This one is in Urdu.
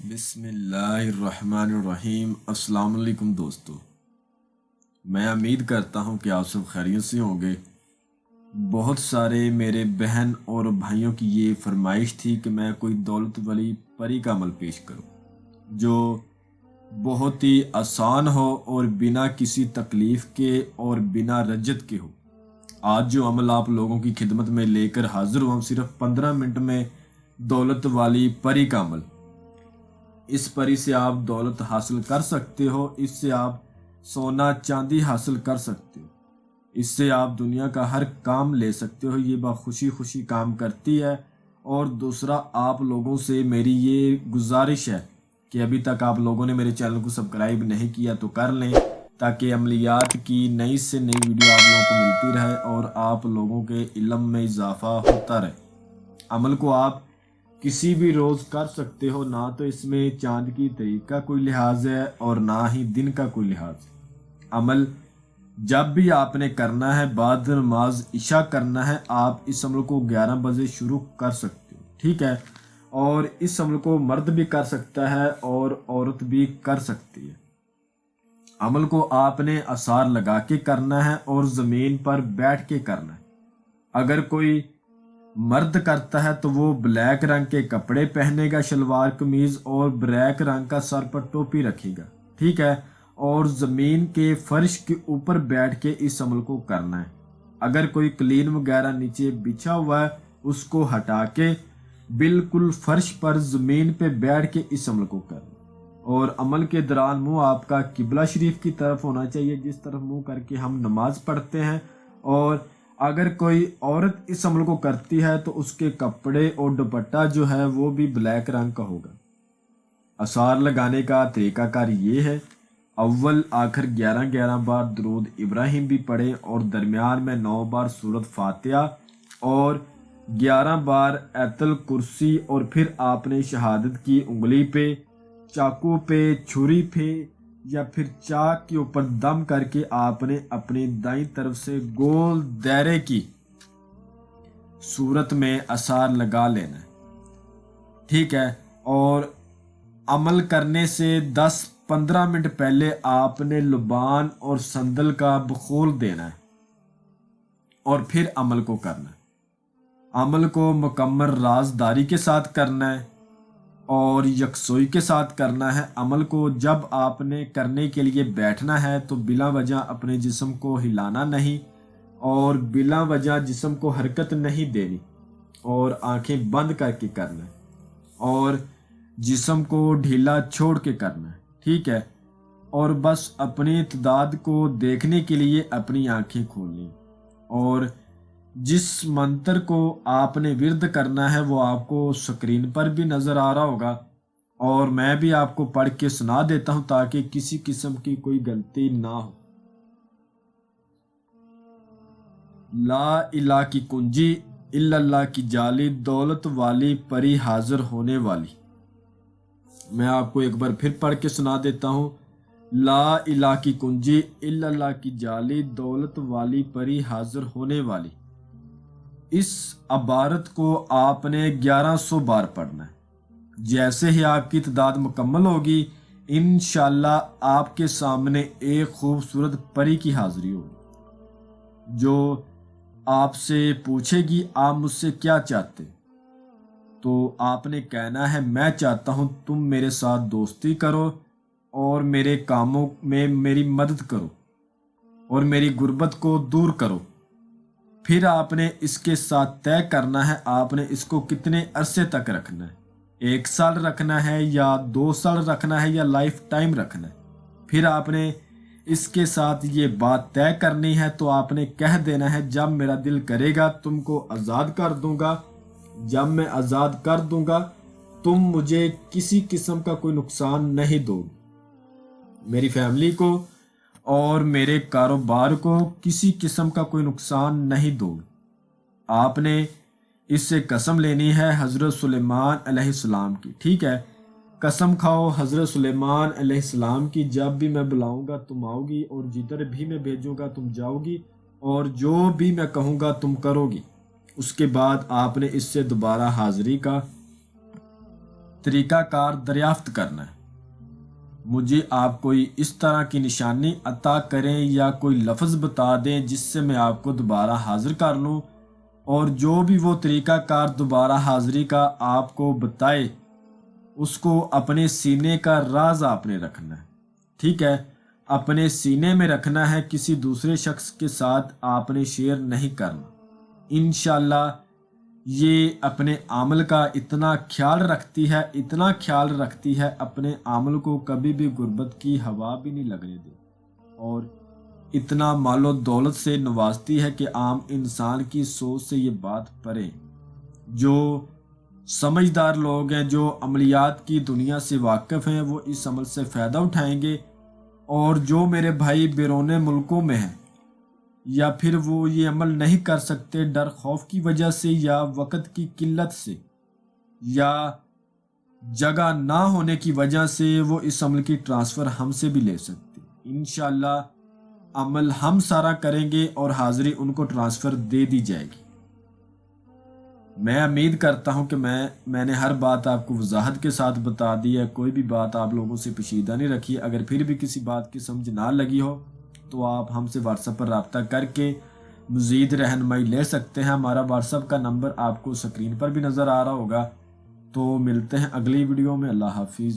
بسم اللہ الرحمن الرحیم۔ السلام علیکم دوستو، میں امید کرتا ہوں کہ آپ سب خیریت سے ہوں گے۔ بہت سارے میرے بہن اور بھائیوں کی یہ فرمائش تھی کہ میں کوئی دولت والی پری کا عمل پیش کروں جو بہت ہی آسان ہو اور بنا کسی تکلیف کے اور بنا رجت کے ہو۔ آج جو عمل آپ لوگوں کی خدمت میں لے کر حاضر ہوں، صرف 15 منٹ میں دولت والی پری کا عمل۔ اس پری سے آپ دولت حاصل کر سکتے ہو، اس سے آپ سونا چاندی حاصل کر سکتے ہو، اس سے آپ دنیا کا ہر کام لے سکتے ہو۔ یہ خوشی خوشی کام کرتی ہے۔ اور دوسرا، آپ لوگوں سے میری یہ گزارش ہے کہ ابھی تک آپ لوگوں نے میرے چینل کو سبسکرائب نہیں کیا تو کر لیں، تاکہ عملیات کی نئی سے نئی ویڈیو آپ لوگوں کو ملتی رہے اور آپ لوگوں کے علم میں اضافہ ہوتا رہے۔ عمل کو آپ کسی بھی روز کر سکتے ہو، نہ تو اس میں چاند کی تاریخ کا کوئی لحاظ ہے اور نہ ہی دن کا کوئی لحاظ ہے۔ عمل جب بھی آپ نے کرنا ہے، بعد نماز عشاء کرنا ہے، آپ اس عمل کو 11 بجے شروع کر سکتے ہو، ٹھیک ہے؟ اور اس عمل کو مرد بھی کر سکتا ہے اور عورت بھی کر سکتی ہے۔ عمل کو آپ نے آثار لگا کے کرنا ہے اور زمین پر بیٹھ کے کرنا ہے۔ اگر کوئی مرد کرتا ہے تو وہ بلیک رنگ کے کپڑے پہنے گا، شلوار قمیض، اور بلیک رنگ کا سر پر ٹوپی رکھے گا، ٹھیک ہے؟ اور زمین کے فرش کے اوپر بیٹھ کے اس عمل کو کرنا ہے۔ اگر کوئی قلین وغیرہ نیچے بچھا ہوا ہے، اس کو ہٹا کے بالکل فرش پر زمین پہ بیٹھ کے اس عمل کو کرنا ہے۔ اور عمل کے دوران منہ آپ کا قبلہ شریف کی طرف ہونا چاہیے، جس طرف منہ کر کے ہم نماز پڑھتے ہیں۔ اور اگر کوئی عورت اس عمل کو کرتی ہے تو اس کے کپڑے اور دوپٹہ جو ہے وہ بھی بلیک رنگ کا ہوگا۔ آثار لگانے کا طریقہ کار یہ ہے: اول آخر 11 بار درود ابراہیم بھی پڑھیں اور درمیان میں 9 بار سورۃ فاتحہ اور 11 بار آیت الکرسی، اور پھر آپ نے شہادت کی انگلی پہ، چاقو پہ، چھری پہ یا پھر چاک کے اوپر دم کر کے آپ نے اپنی دائیں طرف سے گول دائرے کی صورت میں آثار لگا لینا ہے، ٹھیک ہے؟ اور عمل کرنے سے 10-15 منٹ پہلے آپ نے لبان اور سندل کا بخول دینا ہے اور پھر عمل کو کرنا ہے۔ عمل کو مکمل رازداری کے ساتھ کرنا ہے اور یکسوئی کے ساتھ کرنا ہے۔ عمل کو جب آپ نے کرنے کے لیے بیٹھنا ہے تو بلا وجہ اپنے جسم کو ہلانا نہیں اور بلا وجہ جسم کو حرکت نہیں دینی، اور آنکھیں بند کر کے کرنا ہے اور جسم کو ڈھیلا چھوڑ کے کرنا ہے، ٹھیک ہے؟ اور بس اپنی تعداد کو دیکھنے کے لیے اپنی آنکھیں کھولنی، اور جس منتر کو آپ نے ورد کرنا ہے وہ آپ کو سکرین پر بھی نظر آ رہا ہوگا، اور میں بھی آپ کو پڑھ کے سنا دیتا ہوں تاکہ کسی قسم کی کوئی غلطی نہ ہو۔ لا الہ کی کنجی الا اللہ کی جالی، دولت والی پری حاضر ہونے والی۔ میں آپ کو ایک بار پھر پڑھ کے سنا دیتا ہوں۔ لا الہ کی کنجی الا اللہ کی جالی، دولت والی پری حاضر ہونے والی۔ اس عبارت کو آپ نے 1100 بار پڑھنا ہے۔ جیسے ہی آپ کی تعداد مکمل ہوگی، انشاءاللہ آپ کے سامنے ایک خوبصورت پری کی حاضری ہوگی جو آپ سے پوچھے گی آپ مجھ سے کیا چاہتے؟ تو آپ نے کہنا ہے میں چاہتا ہوں تم میرے ساتھ دوستی کرو اور میرے کاموں میں میری مدد کرو اور میری غربت کو دور کرو۔ پھر آپ نے اس کے ساتھ طے کرنا ہے آپ نے اس کو کتنے عرصے تک رکھنا ہے، 1 سال رکھنا ہے یا 2 سال رکھنا ہے یا لائف ٹائم رکھنا ہے۔ پھر آپ نے اس کے ساتھ یہ بات طے کرنی ہے، تو آپ نے کہہ دینا ہے جب میرا دل کرے گا تم کو آزاد کر دوں گا، جب میں آزاد کر دوں گا تم مجھے کسی قسم کا کوئی نقصان نہیں دو گے، میری فیملی کو اور میرے کاروبار کو کسی قسم کا کوئی نقصان نہیں دو گے۔ آپ نے اس سے قسم لینی ہے حضرت سلیمان علیہ السلام کی، ٹھیک ہے؟ قسم کھاؤ حضرت سلیمان علیہ السلام کی، جب بھی میں بلاؤں گا تم آؤ گی اور جدھر بھی میں بھیجوں گا تم جاؤ گی اور جو بھی میں کہوں گا تم کرو گی۔ اس کے بعد آپ نے اس سے دوبارہ حاضری کا طریقہ کار دریافت کرنا ہے۔ مجھے آپ کوئی اس طرح کی نشانی عطا کریں یا کوئی لفظ بتا دیں جس سے میں آپ کو دوبارہ حاضر کر لوں، اور جو بھی وہ طریقہ کار دوبارہ حاضری کا آپ کو بتائے اس کو اپنے سینے کا راز آپ نے رکھنا ہے، ٹھیک ہے؟ اپنے سینے میں رکھنا ہے، کسی دوسرے شخص کے ساتھ آپ نے شیئر نہیں کرنا۔ انشاءاللہ یہ اپنے عمل کا اتنا خیال رکھتی ہے، اپنے عمل کو کبھی بھی غربت کی ہوا بھی نہیں لگنے دے، اور اتنا مال و دولت سے نوازتی ہے کہ عام انسان کی سوچ سے یہ بات پرے۔ جو سمجھدار لوگ ہیں، جو عملیات کی دنیا سے واقف ہیں، وہ اس عمل سے فائدہ اٹھائیں گے، اور جو میرے بھائی بیرون ملکوں میں ہیں یا پھر وہ یہ عمل نہیں کر سکتے ڈر خوف کی وجہ سے یا وقت کی قلت سے یا جگہ نہ ہونے کی وجہ سے، وہ اس عمل کی ٹرانسفر ہم سے بھی لے سکتے۔ انشاءاللہ عمل ہم سارا کریں گے اور حاضری ان کو ٹرانسفر دے دی جائے گی۔ میں امید کرتا ہوں کہ میں نے ہر بات آپ کو وضاحت کے ساتھ بتا دی ہے، کوئی بھی بات آپ لوگوں سے پوشیدہ نہیں رکھی۔ اگر پھر بھی کسی بات کی سمجھ نہ لگی ہو تو آپ ہم سے واٹس ایپ پر رابطہ کر کے مزید رہنمائی لے سکتے ہیں۔ ہمارا واٹس ایپ کا نمبر آپ کو سکرین پر بھی نظر آ رہا ہوگا۔ تو ملتے ہیں اگلی ویڈیو میں۔ اللہ حافظ۔